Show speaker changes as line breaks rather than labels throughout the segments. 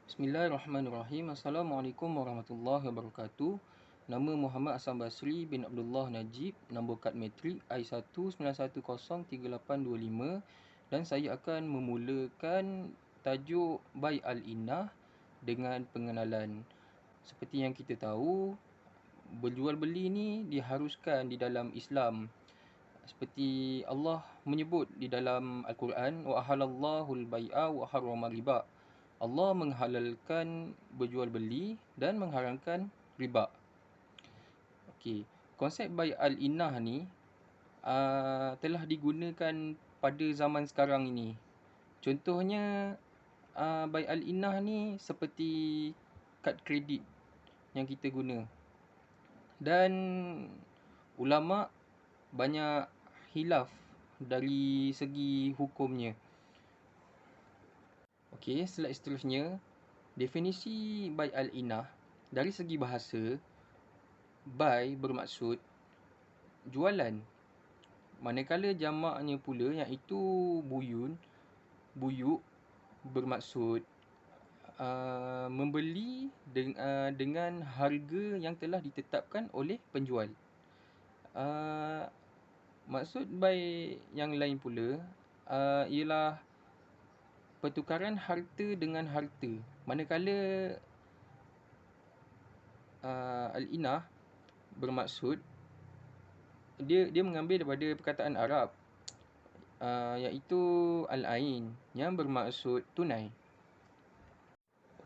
Bismillahirrahmanirrahim. Assalamualaikum warahmatullahi wabarakatuh. Nama Muhammad Hassan Basri bin Abdullah Najib, nombor kad matrik I1910385, dan saya akan memulakan tajuk Bai Al-Innah dengan pengenalan. Seperti yang kita tahu, berjual beli ni diharuskan di dalam Islam. Seperti Allah menyebut di dalam Al-Quran, wa ahalallahu al-bai'a wa harrama riba. Allah menghalalkan berjual beli dan mengharamkan riba. Okey, konsep bai al-innah ni telah digunakan pada zaman sekarang ini. Contohnya bai al-innah ni seperti kad kredit yang kita guna. Dan ulama banyak hilaf dari segi hukumnya. Okey, slide seterusnya. Definisi bai al-innah dari segi bahasa, bai bermaksud jualan. Manakala jamaknya pula iaitu buyuk bermaksud membeli dengan harga yang telah ditetapkan oleh penjual. Maksud bai yang lain pula ialah pertukaran harta dengan harta. Manakala al-innah bermaksud dia mengambil daripada perkataan Arab iaitu al-ain yang bermaksud tunai.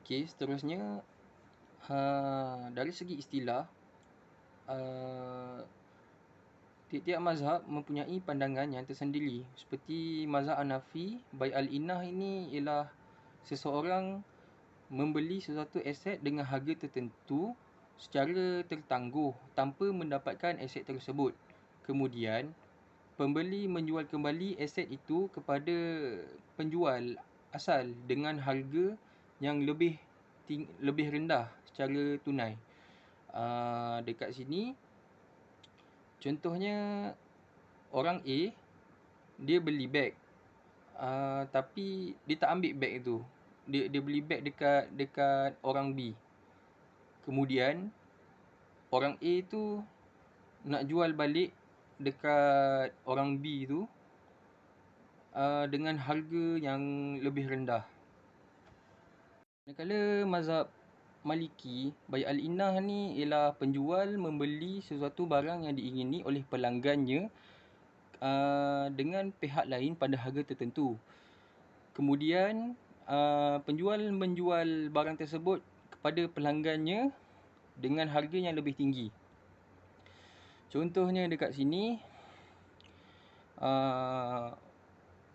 Okey, seterusnya dari segi istilah, tiap-tiap mazhab mempunyai pandangan yang tersendiri. Seperti mazhab Hanafi, bai al-innah ini ialah seseorang membeli sesuatu aset dengan harga tertentu secara tertangguh tanpa mendapatkan aset tersebut. Kemudian, pembeli menjual kembali aset itu kepada penjual asal dengan harga yang lebih rendah secara tunai. Dekat sini, contohnya orang A, dia beli beg. Tapi dia tak ambil beg tu. Dia beli beg dekat orang B. Kemudian orang A tu nak jual balik dekat orang B tu dengan harga yang lebih rendah. Manakala mazhab Maliki, bai al-innah ni ialah penjual membeli sesuatu barang yang diingini oleh pelanggannya dengan pihak lain pada harga tertentu. Kemudian penjual menjual barang tersebut kepada pelanggannya dengan harga yang lebih tinggi. Contohnya dekat sini,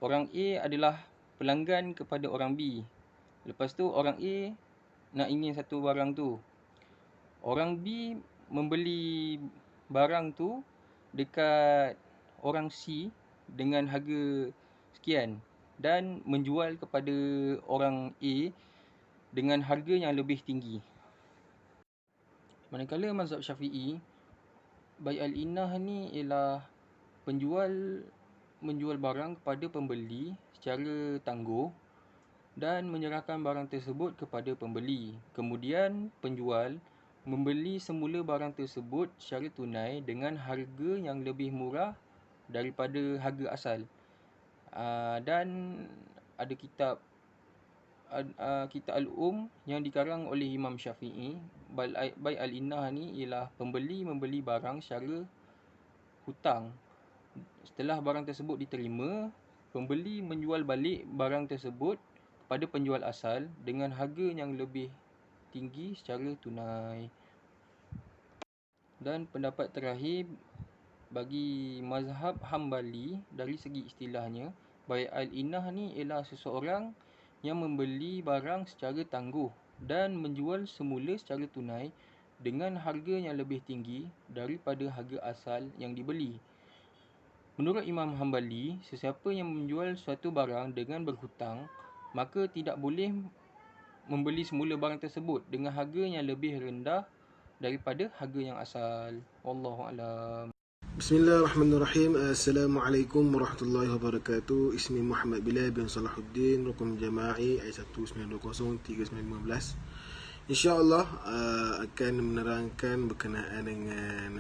orang A adalah pelanggan kepada orang B. Lepas tu orang A nak ingin satu barang tu. Orang B membeli barang tu dekat orang C dengan harga sekian dan menjual kepada orang A dengan harga yang lebih tinggi. Manakala mazhab Syafi'i, bai al-innah ni ialah penjual menjual barang kepada pembeli secara tangguh dan menyerahkan barang tersebut kepada pembeli. Kemudian penjual membeli semula barang tersebut secara tunai dengan harga yang lebih murah daripada harga asal. Dan ada kitab Al-Um yang dikarang oleh Imam Syafi'i. Bai al-innah ni ialah pembeli membeli barang secara hutang. Setelah barang tersebut diterima, pembeli menjual balik barang tersebut kepada penjual asal dengan harga yang lebih tinggi secara tunai. Dan pendapat terakhir bagi mazhab Hambali dari segi istilahnya, bai al-innah ni ialah seseorang yang membeli barang secara tangguh dan menjual semula secara tunai dengan harga yang lebih tinggi daripada harga asal yang dibeli. Menurut Imam Hambali, sesiapa yang menjual suatu barang dengan berhutang, maka tidak boleh membeli semula barang tersebut dengan harga yang lebih rendah daripada harga yang asal. Wallahu a'lam.
Bismillahirrahmanirrahim. Assalamualaikum warahmatullahi wabarakatuh. Ismi Muhammad Bilal bin Salahuddin, Rukun Jama'i I19203915. InsyaAllah akan menerangkan berkenaan dengan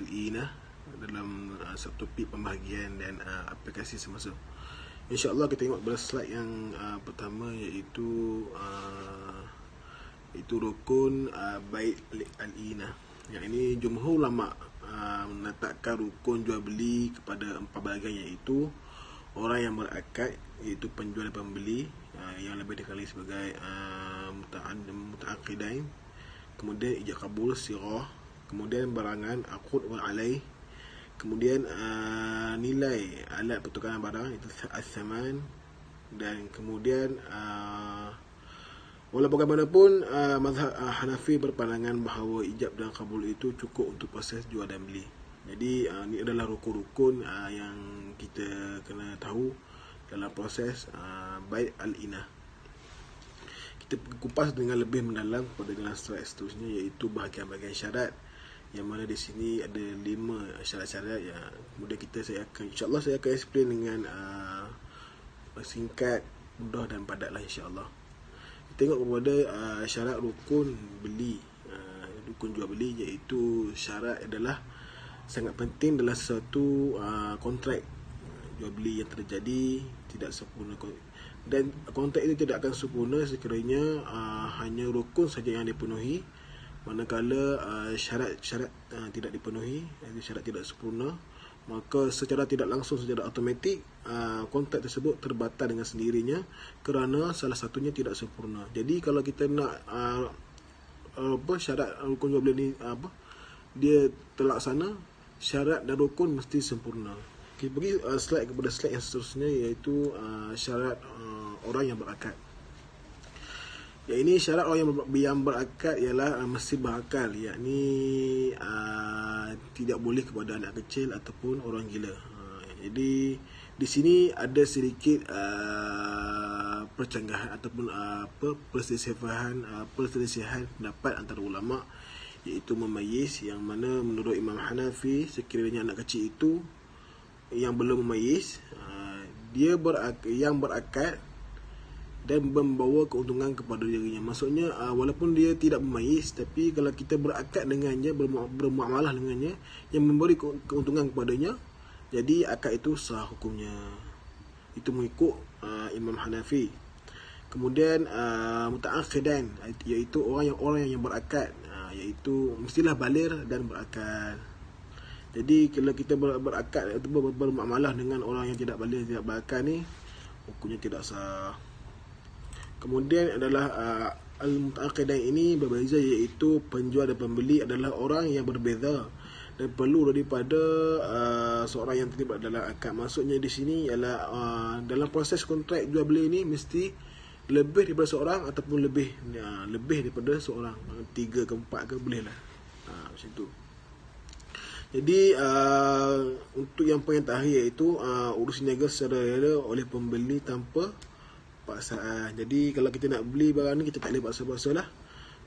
Al-Inah dalam subtopik pembahagian dan aplikasi semasa. InsyaAllah kita tengok pada slide yang pertama, iaitu rukun bait Al-Inah. Yang ini jumhur ulama menetapkan rukun jual beli kepada 4 bahagian, iaitu orang yang berakad, iaitu penjual dan pembeli, yang lebih dikenali sebagai muta'aqidain, kemudian ijab kabul sirah, kemudian barangan aqud wal alaih, kemudian nilai alat pertukaran barang, itu as-saman, dan kemudian walau bagaimanapun mazhab Hanafi berpandangan bahawa ijab dan kabul itu cukup untuk proses jual dan beli. Jadi ini adalah rukun-rukun yang kita kena tahu dalam proses bait al-inah. Kita kupas dengan lebih mendalam pada dalam slide seterusnya, iaitu bahagian-bahagian syarat, yang mana di sini ada 5 syarat-syarat yang kemudian insya-Allah saya akan explain dengan singkat, mudah dan padat lah, insya-Allah. Tengok kepada syarat rukun beli, rukun jual beli, iaitu syarat adalah sangat penting dalam sesuatu kontrak jual beli yang terjadi tidak sempurna, dan kontrak itu tidak akan sempurna sekiranya hanya rukun saja yang dipenuhi. Manakala syarat-syarat tidak dipenuhi, syarat tidak sempurna, maka secara tidak langsung, secara automatik kontrak tersebut terbatal dengan sendirinya kerana salah satunya tidak sempurna. Jadi kalau kita nak syarat rukun jual beli ni dia terlaksana, syarat dan rukun mesti sempurna. Kita pergi kepada slide yang seterusnya, iaitu syarat orang yang berakad. Ya, ini syarat orang yang berakad ialah mesti berakal, yakni tidak boleh kepada anak kecil ataupun orang gila. Jadi di sini ada sedikit percanggahan ataupun perselisihan pendapat antara ulama, iaitu memayyiz, yang mana menurut Imam Hanafi sekiranya anak kecil itu yang belum memayyiz, dia yang berakad dan membawa keuntungan kepada dirinya. Maksudnya walaupun dia tidak memayyiz, tapi kalau kita berakad dengannya, bermuamalah dengannya, yang memberi keuntungan kepadanya, jadi akad itu sah hukumnya. Itu mengikut Imam Hanafi. Kemudian muta'aqidan, iaitu orang yang berakad, iaitu mestilah baligh dan berakad. Jadi kalau kita berakad atau bermuamalah dengan orang yang tidak baligh, tidak berakad ni, hukumnya tidak sah. Kemudian adalah al-muta'aqidain ini berbeza, iaitu penjual dan pembeli adalah orang yang berbeza dan perlu daripada seorang yang terlibat dalam akad. Maksudnya di sini ialah dalam proses kontrak jual beli ini mesti lebih daripada seorang ataupun lebih daripada seorang, 3 ke 4 ke boleh lah, macam tu. Jadi untuk yang poin terakhir, iaitu urus niaga secara rela oleh pembeli tanpa paksaan. Jadi kalau kita nak beli barang ni, kita tak boleh paksa-paksa lah.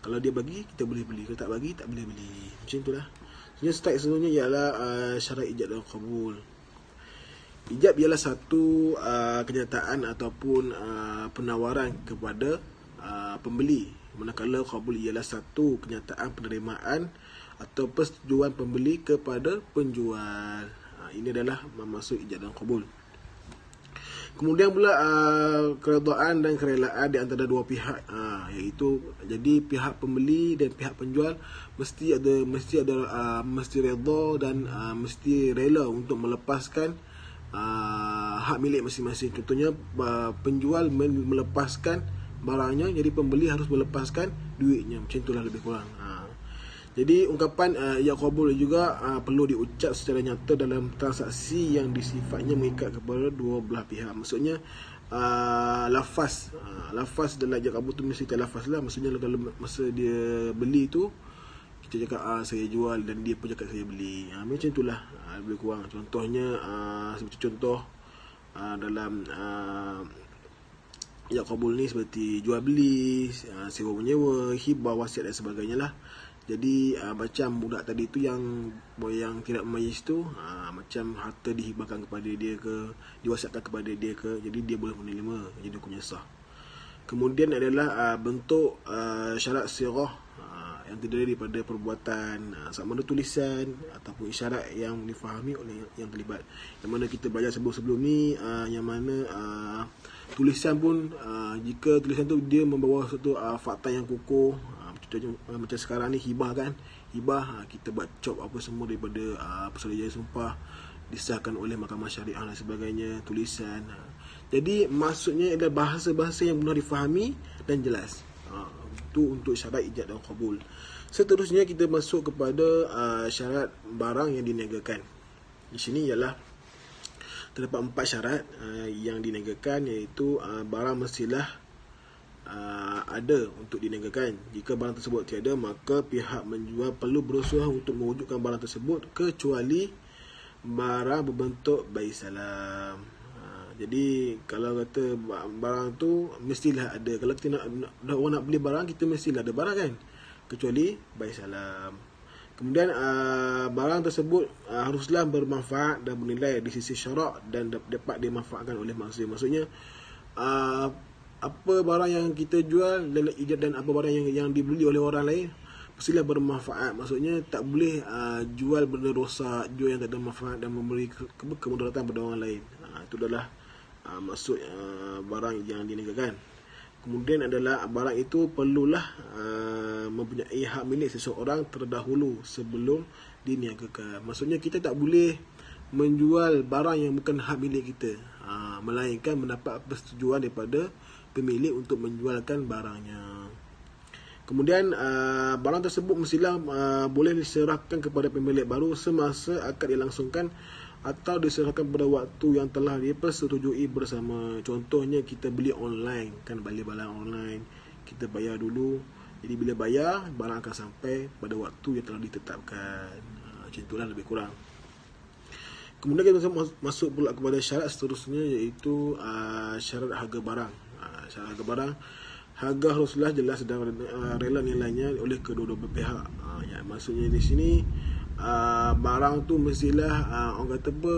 Kalau dia bagi, kita boleh beli. Kalau tak bagi, tak boleh beli. Macam itulah. Sebenarnya start sebenarnya ialah syarat ijab dan kabul. Ijab ialah satu kenyataan ataupun penawaran kepada pembeli, manakala kabul ialah satu kenyataan penerimaan atau persetujuan pembeli kepada penjual. Ini adalah maksud ijab dan kabul. Kemudian pula keredaan dan kerelaan di antara dua pihak, iaitu jadi pihak pembeli dan pihak penjual mesti redha dan mesti rela untuk melepaskan hak milik masing-masing. Contohnya penjual melepaskan barangnya, jadi pembeli harus melepaskan duitnya. Macam itulah lebih kurang. Jadi ungkapan ya qabul juga perlu diucap secara nyata dalam transaksi yang sifatnya mengikat kepada dua belah pihak. Maksudnya lafaz dalam ya qabul tu mesti lafaz lah. Maksudnya kalau masa dia beli tu, kita cakap saya jual dan dia pun cakap saya beli. Macam itulah lebih kurang. Contohnya seperti contoh dalam ya qabul ni seperti jual beli, sewa menyewa, hibah, wasiat dan sebagainya lah. Jadi macam budak tadi tu yang tidak memayis tu, macam harta dihibahkan kepada dia ke, diwasiatkan kepada dia ke, jadi dia boleh menerima jadi hukumnya sah. Kemudian adalah bentuk syarat sirah yang terdiri daripada perbuatan, sama ada tulisan ataupun isyarat yang difahami oleh yang terlibat. Yang mana kita belajar sebelum ni, yang mana tulisan pun, jika tulisan tu dia membawa satu fakta yang kukuh, contohnya macam sekarang ni hibah kan, hibah kita buat cop apa semua daripada perselisihan sumpah disahkan oleh mahkamah syariah dan sebagainya, tulisan. Jadi maksudnya adalah bahasa-bahasa yang mudah difahami dan jelas. Itu untuk syarat ijab dan qabul. Seterusnya kita masuk kepada syarat barang yang diniagakan. Di sini ialah terdapat 4 syarat yang diniagakan, iaitu barang mestilah ada untuk diniagakan. Jika barang tersebut tiada, maka pihak menjual perlu berusaha untuk mewujudkan barang tersebut kecuali barang berbentuk bai salam. Jadi kalau kata barang tu mestilah ada. Kalau kita orang nak beli barang, kita mestilah ada barang kan, kecuali bai salam. Kemudian barang tersebut haruslah bermanfaat dan bernilai di sisi syarak dan dapat dimanfaatkan oleh manusia. Maksudnya apa barang yang kita jual dan apa barang yang dibeli oleh orang lain mestilah bermanfaat. Maksudnya tak boleh jual benda rosak, jual yang tak ada manfaat dan memberi kemudaratan pada orang lain. Itu adalah maksud barang yang diniagakan. Kemudian adalah barang itu perlulah mempunyai hak milik seseorang terdahulu sebelum diniagakan. Maksudnya kita tak boleh menjual barang yang bukan hak milik kita, melainkan mendapat persetujuan daripada pemilik untuk menjualkan barangnya. Kemudian barang tersebut mestilah boleh diserahkan kepada pemilik baru semasa akad dilangsungkan atau diserahkan pada waktu yang telah dipersetujui bersama. Contohnya kita beli online kan, beli barang online, kita bayar dulu. Jadi bila bayar, barang akan sampai pada waktu yang telah ditetapkan. Macam itulah lebih kurang. Kemudian kita masuk pula kepada syarat seterusnya, iaitu syarat harga barang. Syarat harga barang, harga haruslah jelas dan rela nilainya oleh kedua-dua pihak. Maksudnya di sini barang tu mestilah orang kata apa,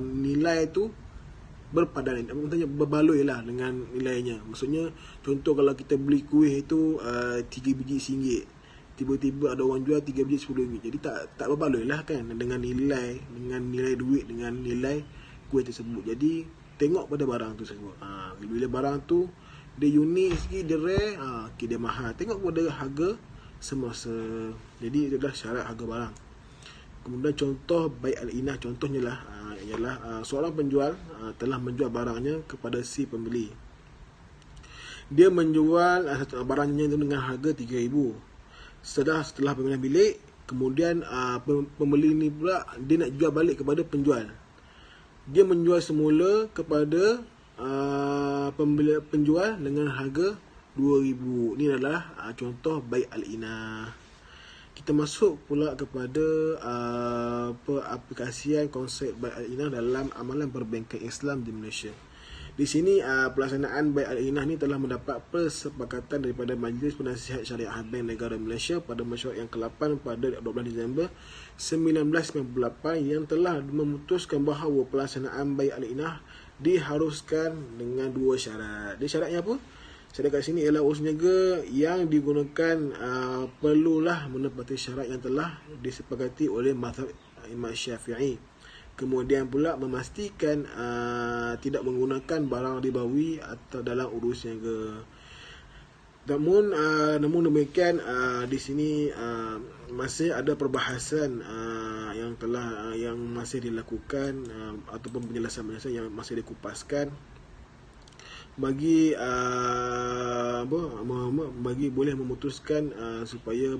nilai tu berpadan, maksudnya berbaloi lah dengan nilainya. Maksudnya contoh kalau kita beli kuih itu 3 biji RM1, tiba-tiba ada orang jual 3 biji RM10, jadi tak berbaloi lah kan dengan nilai duit, dengan nilai kuih tersebut. Jadi tengok pada barang tu tersebut. Bila barang tu dia unik sikit, dia rare, dia mahal, tengok pada harga semasa. Jadi itu adalah syarat harga barang. Kemudian contoh bai al-inah, contohnya lah ialah seorang penjual telah menjual barangnya kepada si pembeli. Dia menjual barangnya itu dengan harga RM3,000. Setelah pemilihan bilik, kemudian pembeli ni pula dia nak jual balik kepada penjual. Dia menjual semula kepada penjual dengan harga RM2,000. Ini adalah contoh bai al-inah. Kita masuk pula kepada aplikasian konsep bai al-inah dalam amalan perbankan Islam di Malaysia. Di sini pelaksanaan bai al-inah ni telah mendapat persepakatan daripada Majlis Penasihat Syariah Bank Negara Malaysia pada mesyuarat yang ke-8 pada 12 Disember 1998 yang telah memutuskan bahawa pelaksanaan bai al-inah diharuskan dengan 2 syarat. Dia syaratnya apa? Syarat kat sini ialah urus niaga yang digunakan perlulah menepati syarat yang telah disepakati oleh mazhab Imam Syafi'i. Kemudian pula memastikan tidak menggunakan barang ribawi atau dalam urus niaga. Namun demikian di sini masih ada perbahasan yang masih dilakukan ataupun penjelasan yang masih dikupaskan bagi boleh memutuskan supaya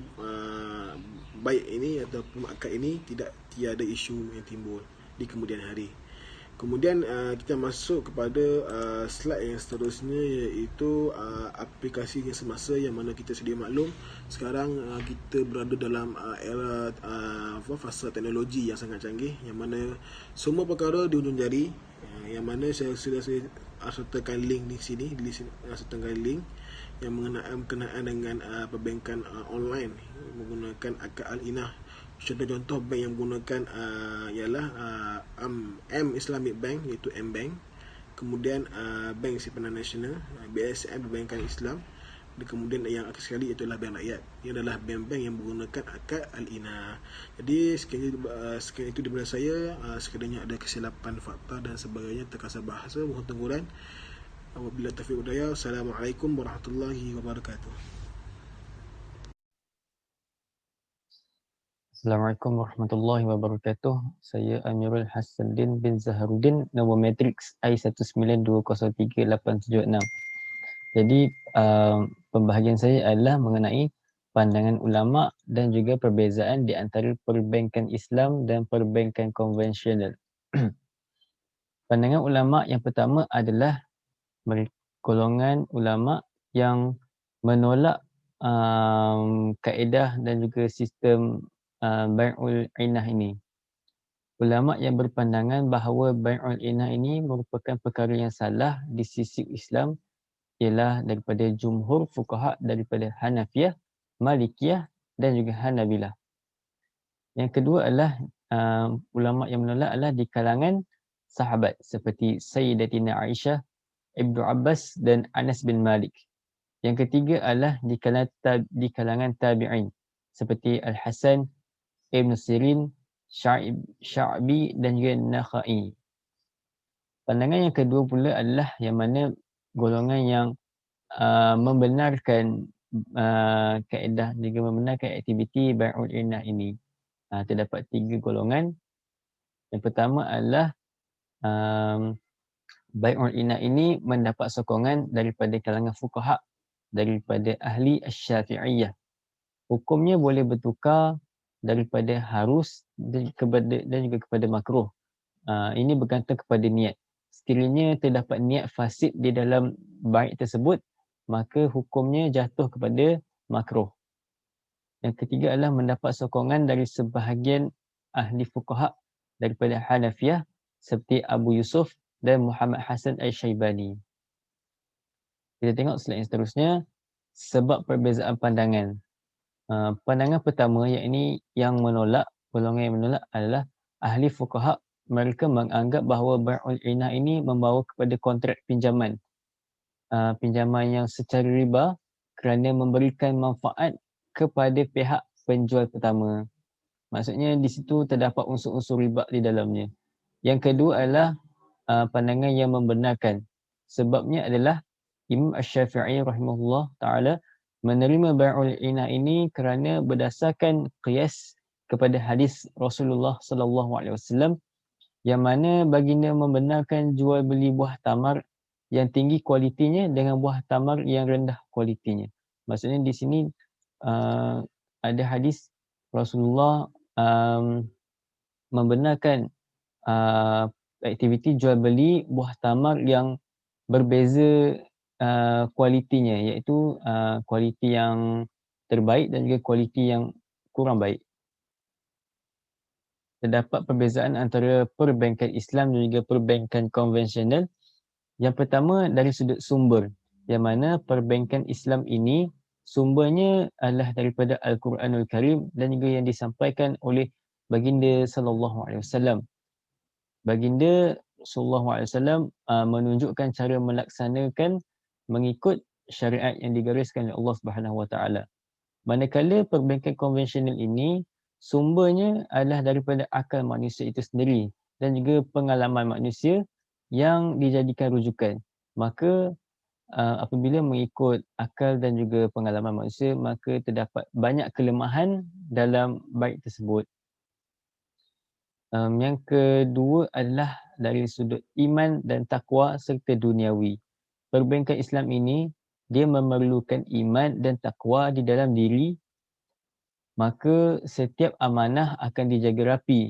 baik ini ataupun akad ini tiada isu yang timbul di kemudian hari. Kemudian kita masuk kepada slide yang seterusnya, iaitu aplikasi yang semasa, yang mana kita sedia maklum sekarang kita berada dalam era fasa teknologi yang sangat canggih, yang mana semua perkara di hujung jari, yang mana saya sertakan link di sini, sertakan link yang berkenaan dengan perbankan online menggunakan akad Al-Inah. Contoh-contoh bank yang menggunakan ialah M Islamic Bank, iaitu M Bank. Kemudian Bank Simpanan Nasional, BSN, Perbankan Islam. Dan kemudian yang akhir sekali ialah Bank Rakyat. Ini adalah bank-bank yang menggunakan akad Al-Inah. Jadi sekian itu daripada saya. Sekiranya ada kesilapan fakta dan sebagainya, terkasar bahasa, mohon teguran. Wabillahi taufiq wal hidayah. Assalamualaikum warahmatullahi wabarakatuh.
Assalamualaikum warahmatullahi wabarakatuh. Saya Amirul Hasanuddin bin Zaharuddin, nombor matriks I192038676. Jadi pembahagian saya adalah mengenai pandangan ulama dan juga perbezaan di antara perbankan Islam dan perbankan konvensional. Pandangan ulama yang pertama adalah golongan ulama yang menolak kaedah dan juga sistem Bai'ul Inah ini. Ulama yang berpandangan bahawa Bai'ul Inah ini merupakan perkara yang salah di sisi Islam ialah daripada jumhur fuqaha daripada Hanafiyah, Malikiyah dan juga Hanabilah. Yang kedua adalah ulama yang menolak adalah di kalangan sahabat seperti Sayyidatina Aisyah, Ibnu Abbas dan Anas bin Malik. Yang ketiga adalah di kalangan tabi'in seperti Al-Hasan, Ibn Sirin, Sya'bi dan juga Nakhai. Pandangan yang kedua pula adalah yang mana golongan yang membenarkan kaedah juga membenarkan aktiviti Bai'ul Inah ini. Terdapat 3 golongan. Yang pertama adalah Bai'ul Inah ini mendapat sokongan daripada kalangan fuqaha, daripada ahli Asy-Syafi'iyah. Hukumnya boleh bertukar daripada harus dan juga kepada makruh. Ini bergantung kepada niat. Sekiranya terdapat niat fasid di dalam bai' tersebut, maka hukumnya jatuh kepada makruh. Yang ketiga adalah mendapat sokongan dari sebahagian ahli fuqaha daripada Hanafiyah seperti Abu Yusuf dan Muhammad Hasan Al-Syaibani. Kita tengok slide yang seterusnya, sebab perbezaan pandangan. Pandangan pertama yakni yang menolak, golongan yang menolak adalah ahli fuqaha. Mereka menganggap bahawa Bai'ul Inah ini membawa kepada kontrak pinjaman. Pinjaman yang secara riba kerana memberikan manfaat kepada pihak penjual pertama. Maksudnya di situ terdapat unsur-unsur riba di dalamnya. Yang kedua adalah pandangan yang membenarkan. Sebabnya adalah Imam Asy-Syafi'i rahimahullah ta'ala menerima Bai'ul Inah ini kerana berdasarkan qiyas kepada hadis Rasulullah sallallahu alaihi wasallam yang mana baginda membenarkan jual beli buah tamar yang tinggi kualitinya dengan buah tamar yang rendah kualitinya. Maksudnya di sini ada hadis Rasulullah membenarkan aktiviti jual beli buah tamar yang berbeza kualitinya, iaitu kualiti yang terbaik dan juga kualiti yang kurang baik. Terdapat perbezaan antara perbankan Islam dan juga perbankan konvensional. Yang pertama dari sudut sumber, yang mana perbankan Islam ini sumbernya adalah daripada Al-Quranul Karim dan juga yang disampaikan oleh baginda sallallahu alaihi wasallam. Baginda sallallahu alaihi wasallam menunjukkan cara melaksanakan mengikut syariat yang digariskan oleh Allah Subhanahu wa taala. Manakala perbankan konvensional ini sumbernya adalah daripada akal manusia itu sendiri dan juga pengalaman manusia yang dijadikan rujukan. Maka apabila mengikut akal dan juga pengalaman manusia, maka terdapat banyak kelemahan dalam baik tersebut. Yang kedua adalah dari sudut iman dan takwa serta duniawi. Perbankan Islam ini dia memerlukan iman dan takwa di dalam diri, maka setiap amanah akan dijaga rapi.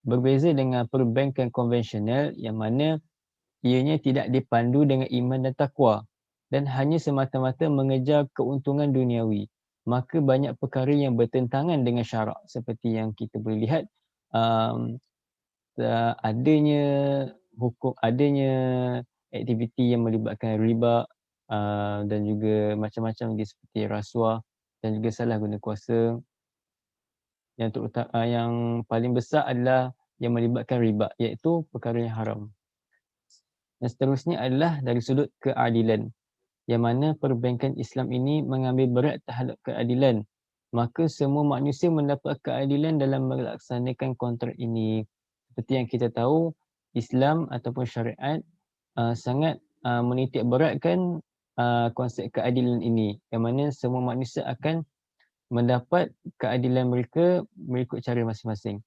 Berbeza dengan perbankan konvensional yang mana ianya tidak dipandu dengan iman dan takwa dan hanya semata-mata mengejar keuntungan duniawi. Maka banyak perkara yang bertentangan dengan syarak seperti yang kita boleh lihat adanya aktiviti yang melibatkan riba, dan juga macam-macam lagi seperti rasuah dan juga salah guna kuasa. Yang paling besar adalah yang melibatkan riba, iaitu perkara yang haram. Dan seterusnya adalah dari sudut keadilan, yang mana perbankan Islam ini mengambil berat terhadap keadilan. Maka semua manusia mendapat keadilan dalam melaksanakan kontrak ini. Seperti yang kita tahu, Islam ataupun syariat sangat menitik beratkan konsep keadilan ini, yang mana semua manusia akan mendapat keadilan mereka mengikut cara masing-masing.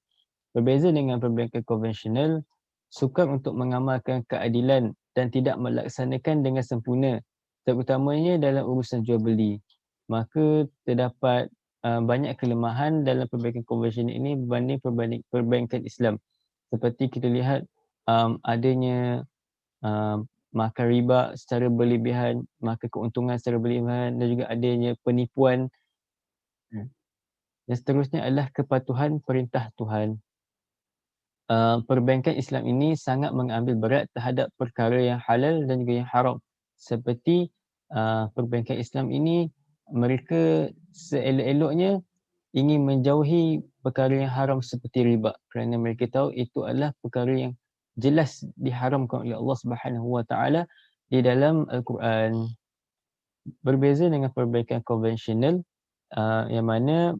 Berbeza dengan perbankan konvensional, sukar untuk mengamalkan keadilan dan tidak melaksanakan dengan sempurna, terutamanya dalam urusan jual beli. Maka terdapat banyak kelemahan dalam perbankan konvensional ini berbanding perbankan Islam. Seperti kita lihat adanya makan riba secara berlebihan, makan keuntungan secara berlebihan, dan juga adanya penipuan. Dan seterusnya adalah kepatuhan perintah Tuhan. Perbankan Islam ini sangat mengambil berat terhadap perkara yang halal dan juga yang haram. Seperti perbankan Islam ini, mereka seelok-eloknya ingin menjauhi perkara yang haram seperti riba, kerana mereka tahu itu adalah perkara yang jelas diharamkan oleh Allah Subhanahu Wa Taala di dalam Al-Quran. Berbeza dengan perbankan konvensional, yang mana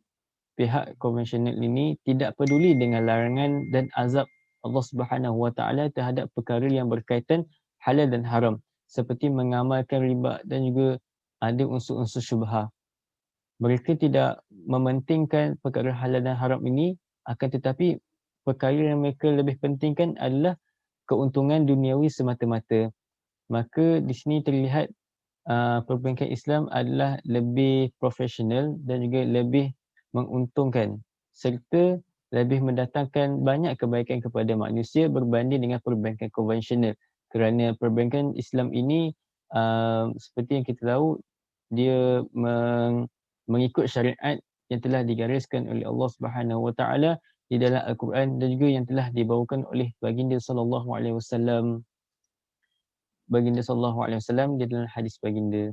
pihak konvensional ini tidak peduli dengan larangan dan azab Allah Subhanahu Wa Taala terhadap perkara yang berkaitan halal dan haram, seperti mengamalkan riba dan juga ada unsur-unsur syubhah. Mereka tidak mementingkan perkara halal dan haram ini, akan tetapi perkara yang mereka lebih pentingkan adalah keuntungan duniawi semata-mata. Maka di sini terlihat perbankan Islam adalah lebih profesional dan juga lebih menguntungkan serta lebih mendatangkan banyak kebaikan kepada manusia berbanding dengan perbankan konvensional. Kerana perbankan Islam ini seperti yang kita tahu, dia mengikut syariat yang telah digariskan oleh Allah Subhanahu Wa Taala di dalam Al-Quran dan juga yang telah dibawakan oleh baginda sallallahu alaihi wasallam di dalam hadis baginda.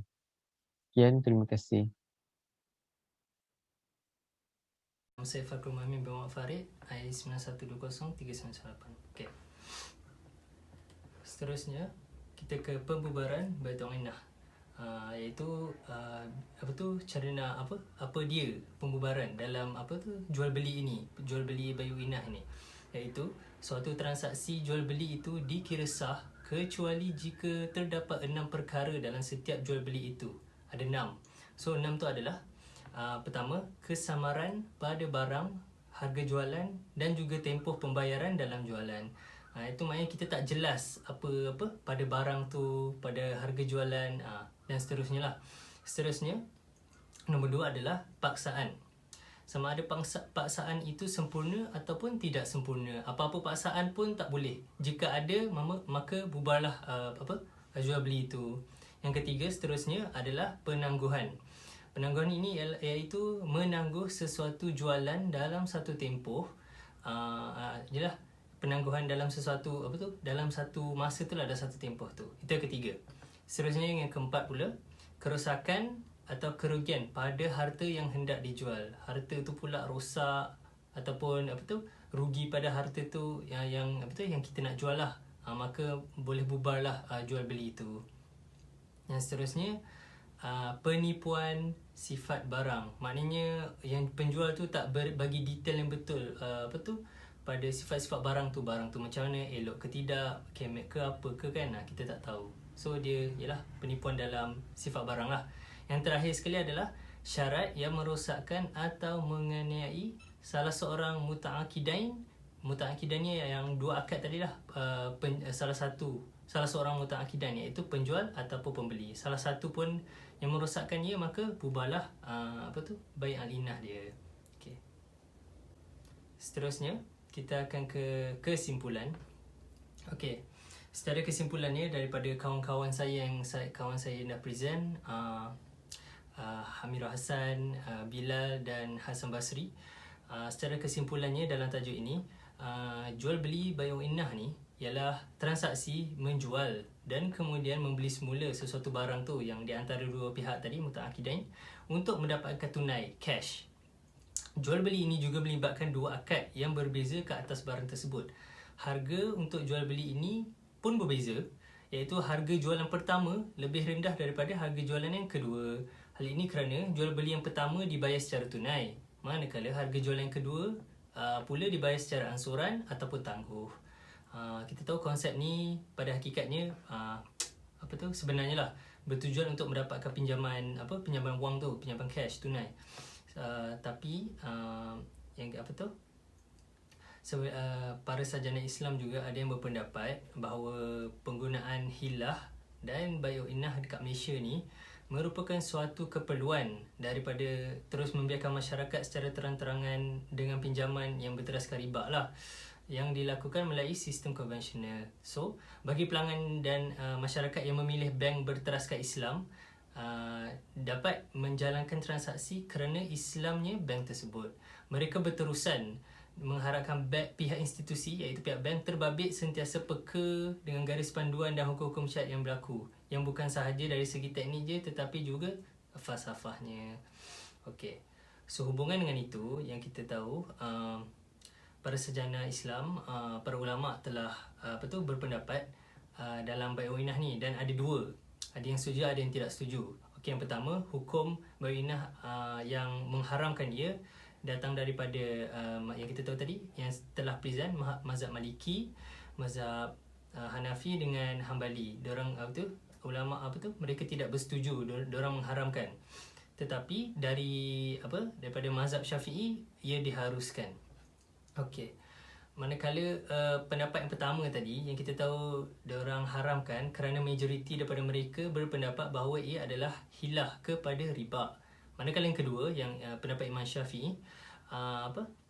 Sekian, terima kasih.
Saya Fakrul Mamin bin Muhammad Farid, ID 91203998. Okey. Seterusnya kita ke pembubaran Baitul Innah. Iaitu cara nak apa dia pembubaran dalam jual beli ini, jual beli Bayu Innah ini. Iaitu suatu transaksi jual beli itu dikira sah kecuali jika terdapat 6 perkara dalam setiap jual beli itu. Ada 6. So 6 tu adalah pertama, kesamaran pada barang, harga jualan dan juga tempoh pembayaran dalam jualan. Itu maknanya kita tak jelas apa pada barang tu, pada harga jualan dan seterusnya lah. Seterusnya, nombor 2 adalah paksaan. Sama ada paksaan itu sempurna ataupun tidak sempurna. Apa-apa paksaan pun tak boleh. Jika ada, maka bubarlah jual beli itu. Yang ketiga seterusnya adalah penangguhan. Penangguhan ini iaitu menangguh sesuatu jualan dalam satu tempoh. Jelah penangguhan dalam sesuatu dalam satu masa tu lah, ada satu tempoh tu. Itu yang ketiga. Seterusnya yang keempat pula, kerosakan atau kerugian pada harta yang hendak dijual. Harta tu pula rosak ataupun rugi pada harta tu yang kita nak jual lah. Maka boleh bubarlah jual beli itu. Yang seterusnya, penipuan sifat barang. Maknanya yang penjual tu tak bagi detail yang betul pada sifat-sifat barang tu macam mana, elok ke tidak, kemek ke apa ke kan, kita tak tahu. So dia ialah penipuan dalam sifat barang lah. Yang terakhir sekali adalah syarat yang merosakkan atau menganiai salah seorang muta'akidain. Muta'akidain ni yang dua akad tadi lah, salah seorang muta'akidain, iaitu penjual ataupun pembeli. Salah satu pun yang merosakkan dia, maka bubarlah bai' al-innah dia. Okay. Seterusnya kita akan ke kesimpulan. Okey. Secara kesimpulannya daripada kawan-kawan saya yang dah present, Hamirul Hassan, Bilal dan Hasan Basri. Secara kesimpulannya dalam tajuk ini, jual beli Bai'ul Innah ni ialah transaksi menjual dan kemudian membeli semula sesuatu barang tu yang di antara dua pihak tadi, mutaakidain, untuk mendapatkan tunai, cash. Jual beli ini juga melibatkan dua akad yang berbeza ke atas barang tersebut. Harga untuk jual beli ini pun berbeza, iaitu harga jualan pertama lebih rendah daripada harga jualan yang kedua. Hal ini kerana jual beli yang pertama dibayar secara tunai, manakala harga jualan yang kedua pula dibayar secara ansuran ataupun tangguh. Kita tahu konsep ni pada hakikatnya sebenarnya lah bertujuan untuk mendapatkan pinjaman wang tu, pinjaman cash tunai. Tapi yang para sarjana Islam juga ada yang berpendapat bahawa penggunaan hilah dan bayu inah dekat Malaysia ni merupakan suatu keperluan daripada terus membiarkan masyarakat secara terang-terangan dengan pinjaman yang berteraskan riba lah, yang dilakukan melalui sistem konvensional. So, bagi pelanggan dan masyarakat yang memilih bank berteraskan Islam dapat menjalankan transaksi kerana Islamnya bank tersebut. Mereka berterusan mengharapkan pihak institusi iaitu pihak bank terbabit sentiasa peka dengan garis panduan dan hukum-hukum syariat yang berlaku, yang bukan sahaja dari segi teknik je tetapi juga falsafahnya. Okey. So hubungan dengan itu yang kita tahu, para sarjana Islam, para ulama telah berpendapat dalam bayu-inah ni, dan ada dua. Ada yang setuju, ada yang tidak setuju. Okey, yang pertama, hukum bayu-inah yang mengharamkan ia datang daripada yang kita tahu tadi, yang telah present mazhab Maliki, mazhab Hanafi dengan Hambali. Diorang ulama mereka tidak bersetuju, diorang mengharamkan. Tetapi daripada mazhab Syafi'i ia diharuskan. Okey. Manakala pendapat yang pertama tadi yang kita tahu diorang haramkan kerana majoriti daripada mereka berpendapat bahawa ia adalah hilah kepada riba. Manakala yang kedua, yang pendapat Imam Syafi'i,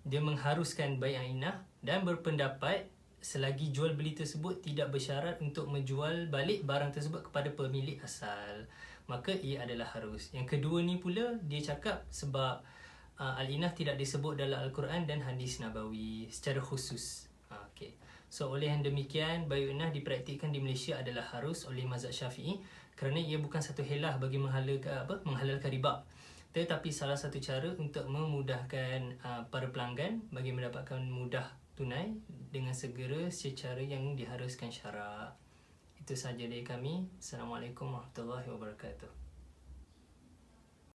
dia mengharuskan bai'-inah dan berpendapat selagi jual beli tersebut tidak bersyarat untuk menjual balik barang tersebut kepada pemilik asal, maka ia adalah harus. Yang kedua ni pula dia cakap sebab al-inah tidak disebut dalam Al-Quran dan hadis Nabawi secara khusus. Okay. So oleh yang demikian, bayu-inah dipraktikkan di Malaysia adalah harus oleh mazhab Syafi'i kerana ia bukan satu helah bagi menghalalkan riba, tetapi salah satu cara untuk memudahkan para pelanggan bagi mendapatkan mudah tunai dengan segera secara yang diharuskan syarak. Itu sahaja dari kami. Assalamualaikum warahmatullahi wabarakatuh.